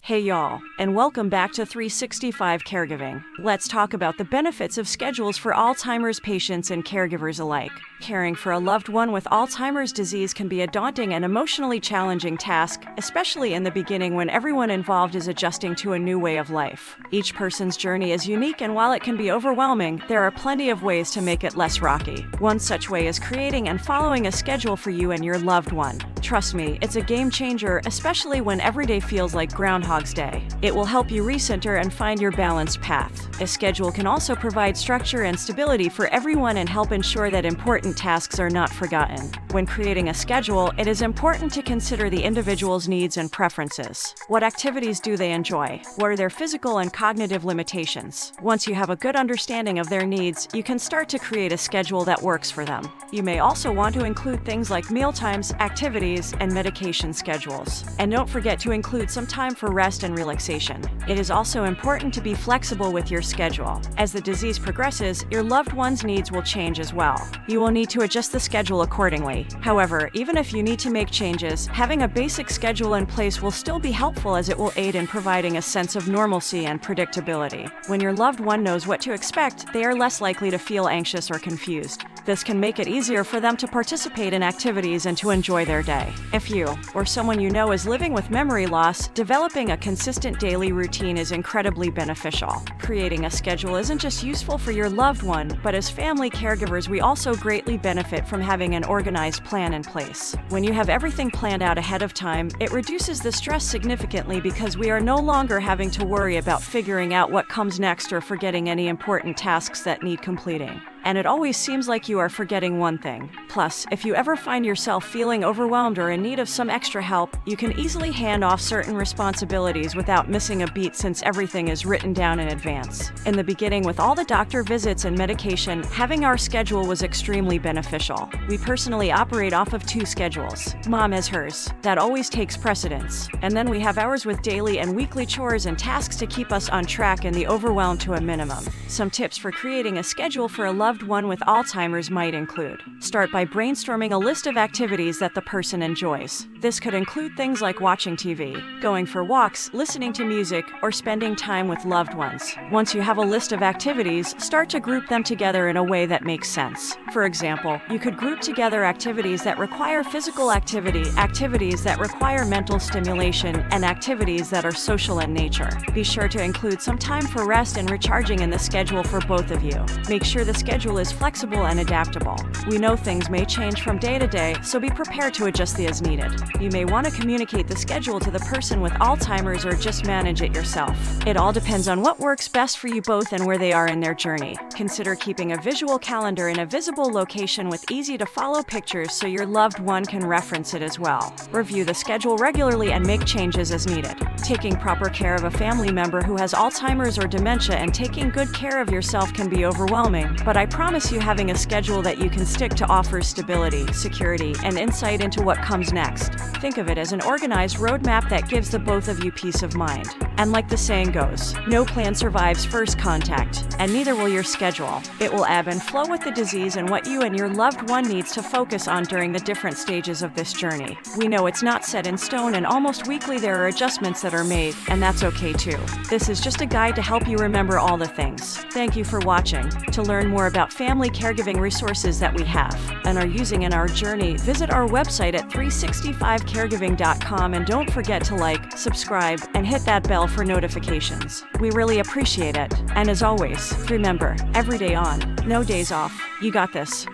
Hey y'all, and welcome back to 365 Caregiving. Let's talk about the benefits of schedules for Alzheimer's patients and caregivers alike. Caring for a loved one with Alzheimer's disease can be a daunting and emotionally challenging task, especially in the beginning when everyone involved is adjusting to a new way of life. Each person's journey is unique, and while it can be overwhelming, there are plenty of ways to make it less rocky. One such way is creating and following a schedule for you and your loved one. Trust me, it's a game changer, especially when every day feels like Groundhog's Day. It will help you recenter and find your balanced path. A schedule can also provide structure and stability for everyone and help ensure that important tasks are not forgotten. When creating a schedule, it is important to consider the individual's needs and preferences. What activities do they enjoy? What are their physical and cognitive limitations? Once you have a good understanding of their needs, you can start to create a schedule that works for them. You may also want to include things like mealtimes, activities, and medication schedules. And don't forget to include some time for rest and relaxation. It is also important to be flexible with your schedule. As the disease progresses, your loved one's needs will change as well. You will need to adjust the schedule accordingly. However, even if you need to make changes, having a basic schedule in place will still be helpful, as it will aid in providing a sense of normalcy and predictability. When your loved one knows what to expect, they are less likely to feel anxious or confused. This can make it easier for them to participate in activities and to enjoy their day. If you, or someone you know, is living with memory loss, developing a consistent daily routine is incredibly beneficial. Creating a schedule isn't just useful for your loved one, but as family caregivers, we also greatly benefit from having an organized plan in place. When you have everything planned out ahead of time, it reduces the stress significantly, because we are no longer having to worry about figuring out what comes next or forgetting any important tasks that need completing. And it always seems like you are forgetting one thing. Plus, if you ever find yourself feeling overwhelmed or in need of some extra help, you can easily hand off certain responsibilities without missing a beat, since everything is written down in advance. In the beginning, with all the doctor visits and medication, having our schedule was extremely beneficial. We personally operate off of 2 schedules. Mom has hers. That always takes precedence. And then we have ours with daily and weekly chores and tasks to keep us on track and the overwhelm to a minimum. Some tips for creating a schedule for a loved one with Alzheimer's might include: start by brainstorming a list of activities that the person enjoys. This could include things like watching TV, going for walks, listening to music, or spending time with loved ones. Once you have a list of activities, start to group them together in a way that makes sense. For example, you could group together activities that require physical activity, activities that require mental stimulation, and activities that are social in nature. Be sure to include some time for rest and recharging in the schedule for both of you. Make sure the schedule is flexible and adaptable. We know things may change from day to day, so be prepared to adjust as needed. You may want to communicate the schedule to the person with Alzheimer's or just manage it yourself. It all depends on what works best for you both and where they are in their journey. Consider keeping a visual calendar in a visible location with easy-to-follow pictures so your loved one can reference it as well. Review the schedule regularly and make changes as needed. Taking proper care of a family member who has Alzheimer's or dementia and taking good care of yourself can be overwhelming, but I promise you, having a schedule that you can stick to offers stability, security, and insight into what comes next. Think of it as an organized roadmap that gives the both of you peace of mind. And like the saying goes, no plan survives first contact, and neither will your schedule. It will ebb and flow with the disease and what you and your loved one needs to focus on during the different stages of this journey. We know it's not set in stone, and almost weekly there are adjustments that are made, and that's okay too. This is just a guide to help you remember all the things. Thank you for watching. To learn more about family caregiving resources that we have and are using in our journey, visit our website at 365caregiving.com, and don't forget to like, subscribe, and hit that bell for notifications. We really appreciate it. And as always, remember, every day on, no days off. You got this.